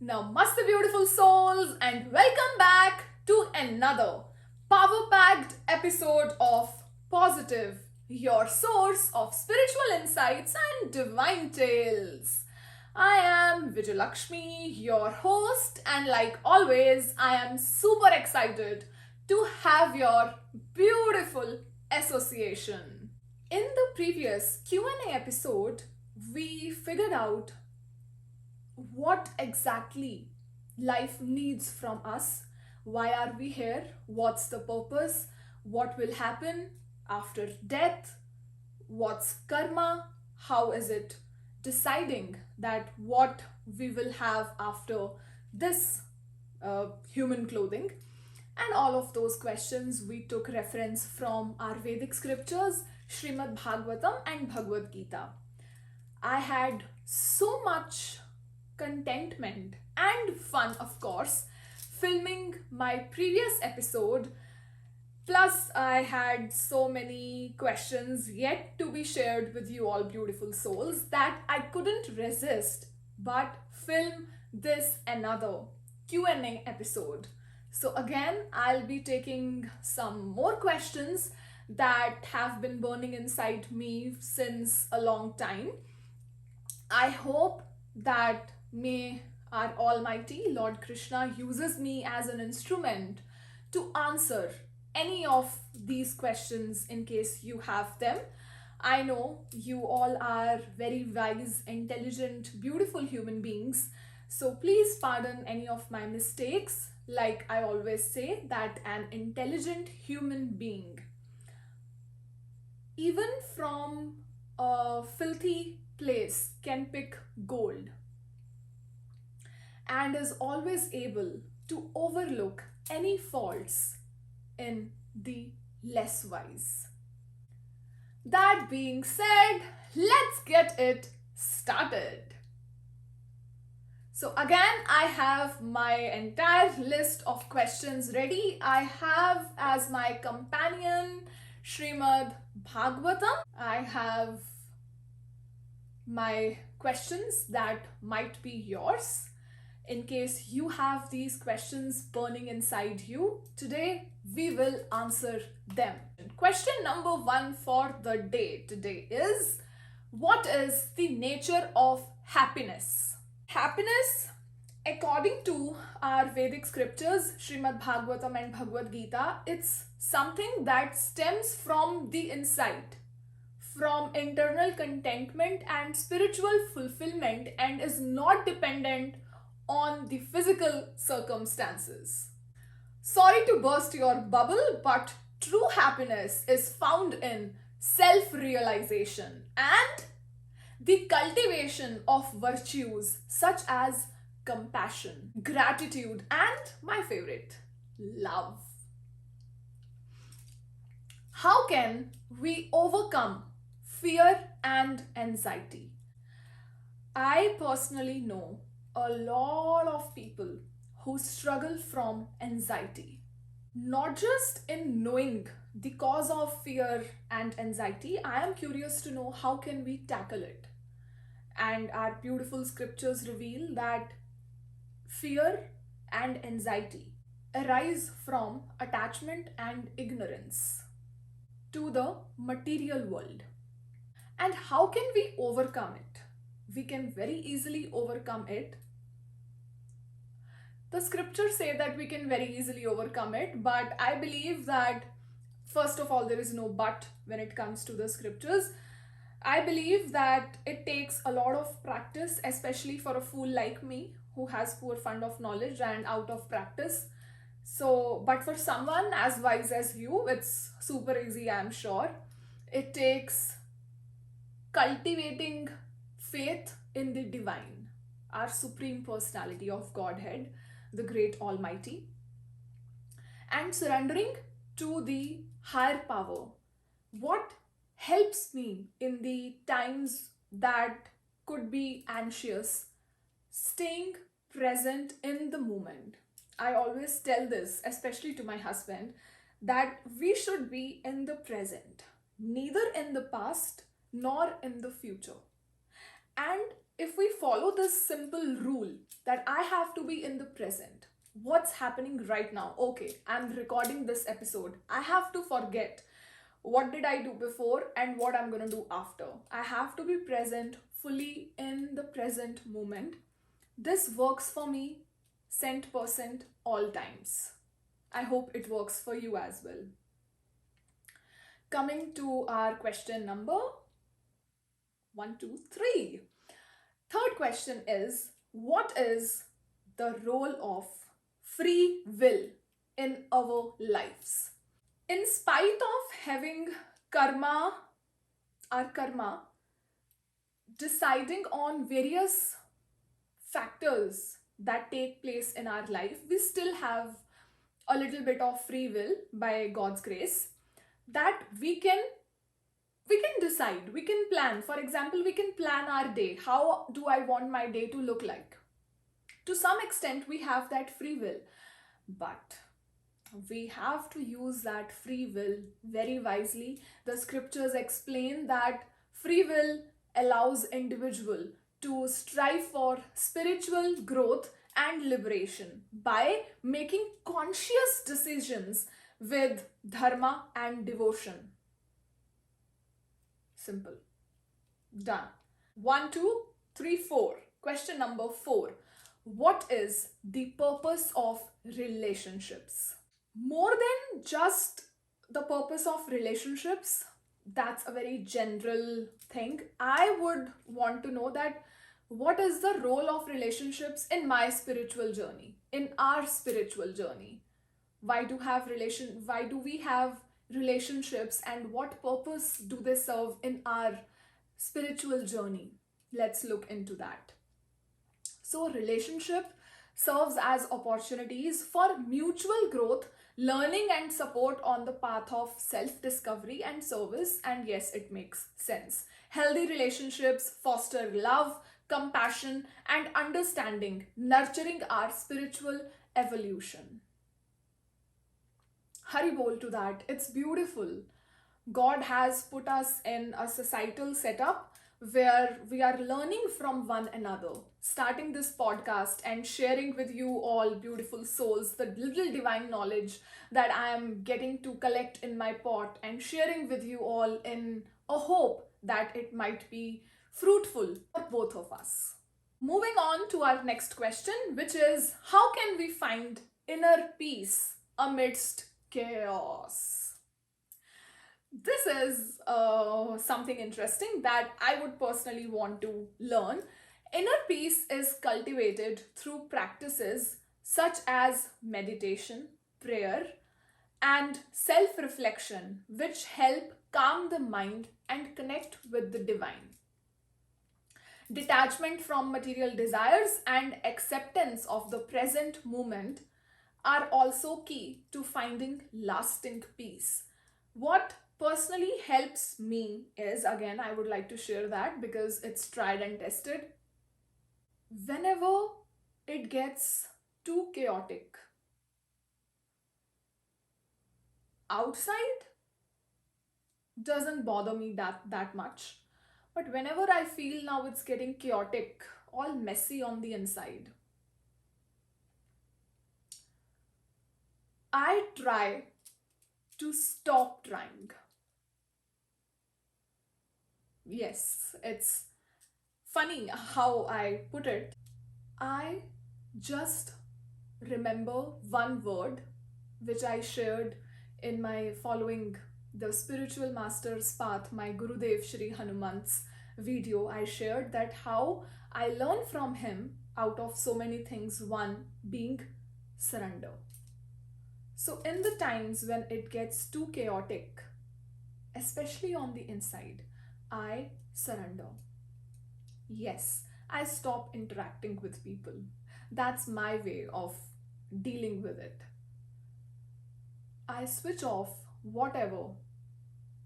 Namaste, beautiful souls, and welcome back to another power packed episode of Pauzeitive, your source of spiritual insights and divine tales. I am Vijayalakshmi, your host, and like always, I am super excited to have your beautiful association. In the previous Q&A episode, we figured out what exactly life needs from us. Why are we here? What's the purpose? What will happen after death? What's karma? How is it deciding that what we will have after this human clothing? And all of those questions we took reference from our Vedic scriptures, Srimad Bhagavatam and Bhagavad Gita. I had so much contentment and fun, of course, filming my previous episode. Plus, I had so many questions yet to be shared with you all beautiful souls that I couldn't resist but film this another Q&A episode. So again, I'll be taking some more questions that have been burning inside me since a long time. I hope that may our Almighty Lord Krishna uses me as an instrument to answer any of these questions in case you have them. I know you all are very wise, intelligent, beautiful human beings. So please pardon any of my mistakes. Like I always say, that an intelligent human being, even from a filthy place, can pick gold and is always able to overlook any faults in the less wise. That being said, let's get it started. So again, I have my entire list of questions ready. I have as my companion Srimad Bhagavatam. I have my questions that might be yours. In case you have these questions burning inside you, today we will answer them. Question number 1 for the day today is: what is the nature of happiness? Happiness, according to our Vedic scriptures, Srimad Bhagavatam and Bhagavad Gita, it's something that stems from the inside, from internal contentment and spiritual fulfillment, and is not dependent on the physical circumstances. Sorry to burst your bubble, but true happiness is found in self-realization and the cultivation of virtues such as compassion, gratitude, and my favorite, love. How can we overcome fear and anxiety? I personally know a lot of people who struggle from anxiety. Not just in knowing the cause of fear and anxiety, I am curious to know how can we tackle it. And our beautiful scriptures reveal that fear and anxiety arise from attachment and ignorance to the material world. And how can we overcome it? We can very easily overcome it. The scriptures say that we can very easily overcome it, but I believe that first of all, there is no but when it comes to the scriptures. I believe that it takes a lot of practice, especially for a fool like me who has poor fund of knowledge and out of practice. So, but for someone as wise as you, it's super easy, I'm sure. It takes cultivating faith in the divine, our supreme personality of Godhead, the great Almighty, and surrendering to the higher power. What helps me in the times that could be anxious? Staying present in the moment. I always tell this, especially to my husband, that we should be in the present, neither in the past nor in the future. And if we follow this simple rule that I have to be in the present, what's happening right now? Okay, I'm recording this episode. I have to forget what did I do before and what I'm going to do after. I have to be present, fully in the present moment. This works for me cent percent all times. I hope it works for you as well. Coming to our question number 1, 2, 3. Third question is, what is the role of free will in our lives? In spite of having karma, our karma, deciding on various factors that take place in our life, we still have a little bit of free will by God's grace that we can decide, we can plan. For example, we can plan our day. How do I want my day to look like? To some extent, we have that free will, but we have to use that free will very wisely. The scriptures explain that free will allows individual to strive for spiritual growth and liberation by making conscious decisions with dharma and devotion. Simple. Done. 1, 2, 3, 4. Question number 4. What is the purpose of relationships? More than just the purpose of relationships, that's a very general thing. I would want to know that what is the role of relationships in my spiritual journey, in our spiritual journey? Why do we have relationships, and what purpose do they serve in our spiritual journey? Let's look into that. So relationship serves as opportunities for mutual growth, learning and support on the path of self discovery and service. And yes, it makes sense. Healthy relationships foster love, compassion and understanding, nurturing our spiritual evolution. Haribol to that. It's beautiful. God has put us in a societal setup where we are learning from one another. Starting this podcast and sharing with you all beautiful souls the little divine knowledge that I am getting to collect in my pot and sharing with you all in a hope that it might be fruitful for both of us. Moving on to our next question, which is, how can we find inner peace amidst chaos? This is something interesting that I would personally want to learn. Inner peace is cultivated through practices such as meditation, prayer, and self reflection, which help calm the mind and connect with the divine. Detachment from material desires and acceptance of the present moment are also key to finding lasting peace. What personally helps me is, again, I would like to share that because it's tried and tested. Whenever it gets too chaotic, outside doesn't bother me that much. But whenever I feel now it's getting chaotic, all messy on the inside, I try to stop trying. Yes, it's funny how I put it. I just remember one word which I shared in my following the spiritual master's path, my Gurudev Shri Hanuman's video. I shared that how I learned from him out of so many things, one being surrender. So, in the times when it gets too chaotic, especially on the inside, I surrender. Yes, I stop interacting with people. That's my way of dealing with it. I switch off whatever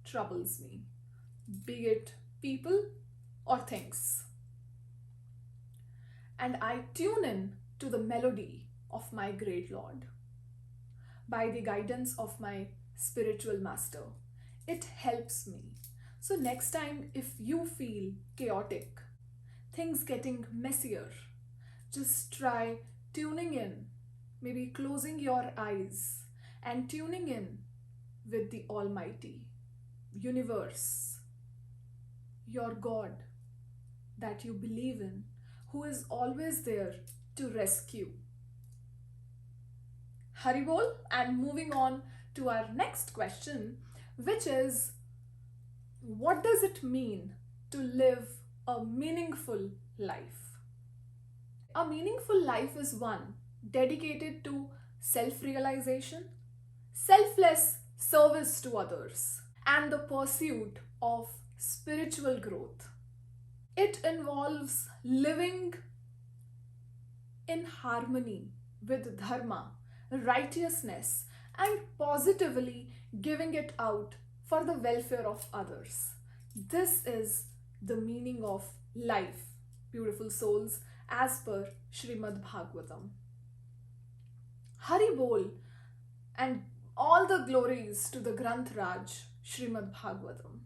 troubles me, be it people or things, and I tune in to the melody of my great Lord by the guidance of my spiritual master. It helps me. So, next time, if you feel chaotic, things getting messier, just try tuning in, maybe closing your eyes and tuning in with the Almighty, universe, your God that you believe in, who is always there to rescue. Haribol, and moving on to our next question, which is, what does it mean to live a meaningful life? A meaningful life is one dedicated to self realization, selfless service to others, and the pursuit of spiritual growth. It involves living in harmony with dharma, righteousness, and positively giving it out for the welfare of others. This is the meaning of life, beautiful souls, as per Srimad Bhagavatam. Hari Bol, and all the glories to the Granth Raj, Srimad Bhagavatam.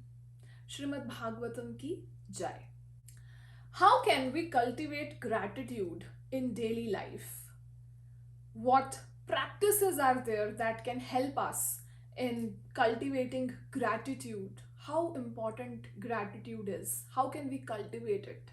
Srimad Bhagavatam ki jai. How can we cultivate gratitude in daily life? What practices are there that can help us in cultivating gratitude? How important gratitude is? How can we cultivate it?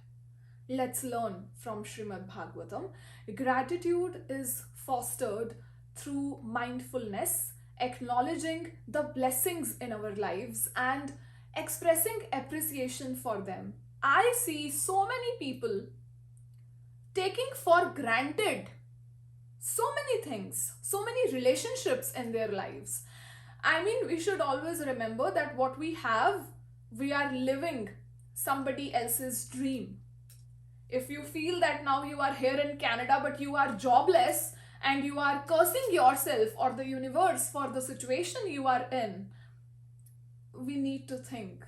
Let's learn from Srimad Bhagavatam. Gratitude is fostered through mindfulness, acknowledging the blessings in our lives and expressing appreciation for them. I see so many people taking for granted so many things, so many relationships in their lives. I mean, we should always remember that what we have, we are living somebody else's dream. If you feel that now you are here in Canada but you are jobless and you are cursing yourself or the universe for the situation you are in, we need to think.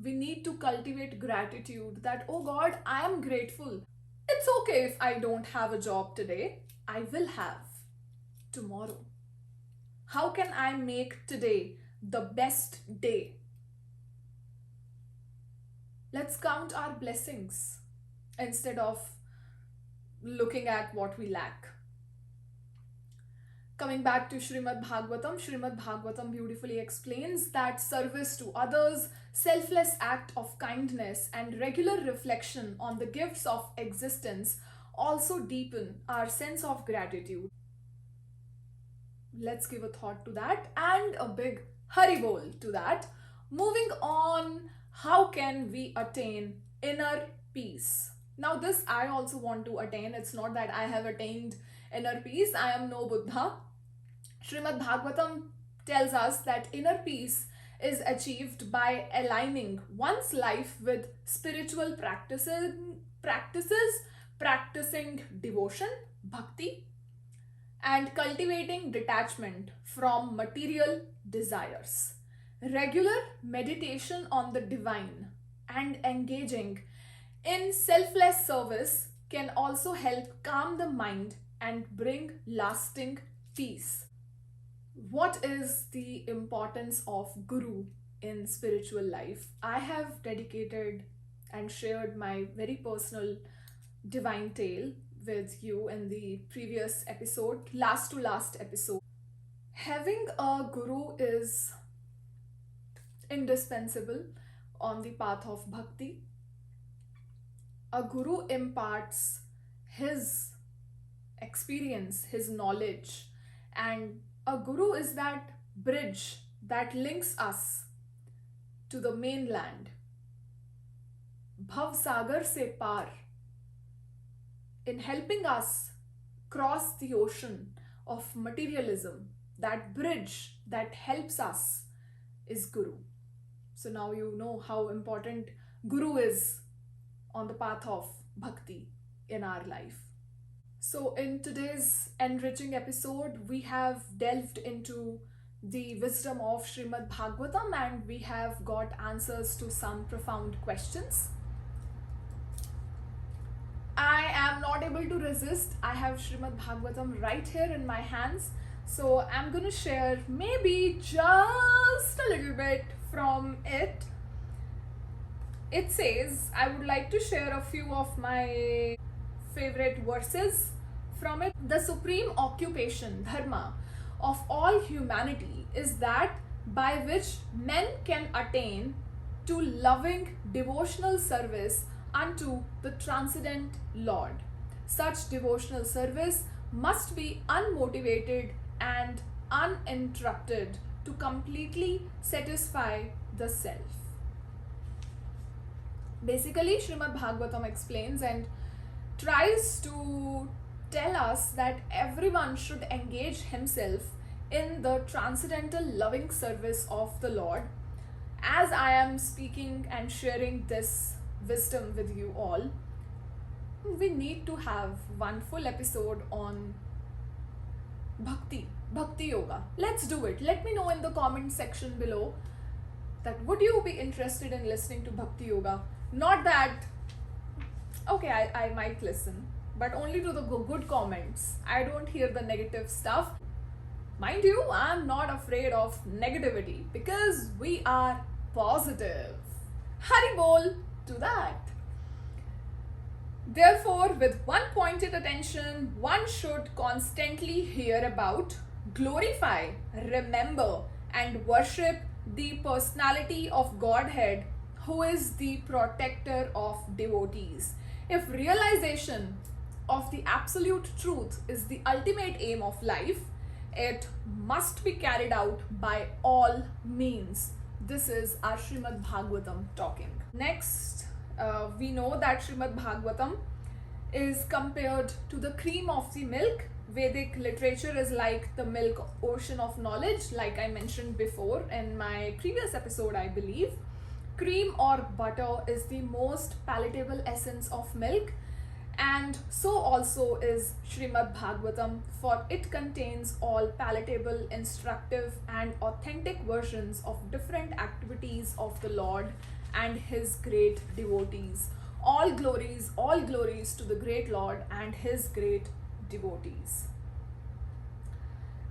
We need to cultivate gratitude that, oh God, I am grateful. It's okay if I don't have a job today. I will have tomorrow. How can I make today the best day? Let's count our blessings instead of looking at what we lack. Coming back to Srimad Bhagavatam beautifully explains that service to others, selfless act of kindness, and regular reflection on the gifts of existence also deepen our sense of gratitude. Let's give a thought to that and a big haribol to that. Moving on, how can we attain inner peace? Now this I also want to attain. It's not that I have attained inner peace. I am no Buddha. Srimad Bhagavatam tells us that inner peace is achieved by aligning one's life with spiritual practicing devotion, bhakti, and cultivating detachment from material desires. Regular meditation on the divine and engaging in selfless service can also help calm the mind and bring lasting peace. What is the importance of Guru in spiritual life? I have dedicated and shared my very personal divine tale with you in the previous episode, last to last episode. Having a Guru is indispensable on the path of bhakti. A Guru imparts his experience, his knowledge, and a Guru is that bridge that links us to the mainland. Bhav Sagar se par, in helping us cross the ocean of materialism. That bridge that helps us is Guru. So now you know how important Guru is on the path of bhakti in our life. So in today's enriching episode, we have delved into the wisdom of Srimad Bhagavatam and we have got answers to some profound questions. I am not able to resist. I have Srimad Bhagavatam right here in my hands. So I'm going to share maybe just a little bit from it it says, I would like to share a few of my favorite verses from it. The supreme occupation, dharma, of all humanity is that by which men can attain to loving devotional service unto the transcendent Lord. Such devotional service must be unmotivated and uninterrupted to completely satisfy the self. Basically, Srimad Bhagavatam explains and tries to tell us that everyone should engage himself in the transcendental loving service of the Lord. As I am speaking and sharing this wisdom with you all, we need to have one full episode on bhakti yoga. Let's do it. Let me know in the comment section below that would you be interested in listening to bhakti yoga. Not that, okay, I might listen, but only to the good comments. I don't hear the negative stuff. Mind you, I'm not afraid of negativity because we are positive. Hari bol to that. Therefore, with one pointed attention, one should constantly hear about, glorify, remember, and worship the personality of Godhead, who is the protector of devotees. If realization of the absolute truth is the ultimate aim of life, it must be carried out by all means. This is our Srimad Bhagavatam talking. Next, we know that Srimad Bhagavatam is compared to the cream of the milk. Vedic literature is like the milk ocean of knowledge, like I mentioned before in my previous episode, I believe. Cream or butter is the most palatable essence of milk, and so also is Srimad Bhagavatam, for it contains all palatable, instructive, and authentic versions of different activities of the Lord and his great devotees. All glories to the great Lord and his great devotees.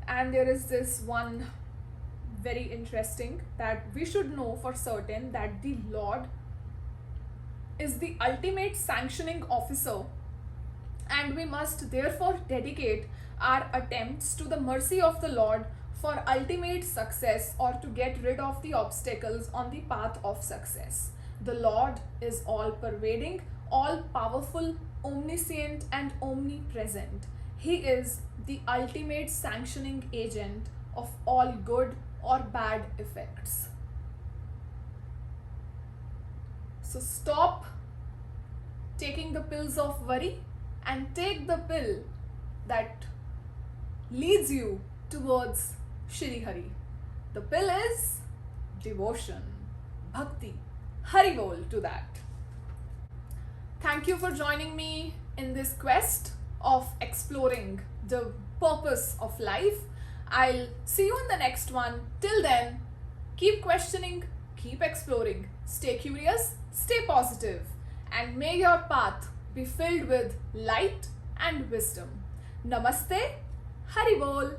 And there is this one very interesting that we should know for certain, that the Lord is the ultimate sanctioning officer, and we must therefore dedicate our attempts to the mercy of the Lord for ultimate success, or to get rid of the obstacles on the path of success. The Lord is all pervading, all powerful, omniscient, and omnipresent. He is the ultimate sanctioning agent of all good or bad effects. So stop taking the pills of worry and take the pill that leads you towards Shri Hari. The pill is devotion, bhakti. Hari bol to that. Thank you for joining me in this quest of exploring the purpose of life. I'll see you in the next one. Till then, keep questioning, keep exploring, stay curious, stay positive, and may your path be filled with light and wisdom. Namaste, Hari bol.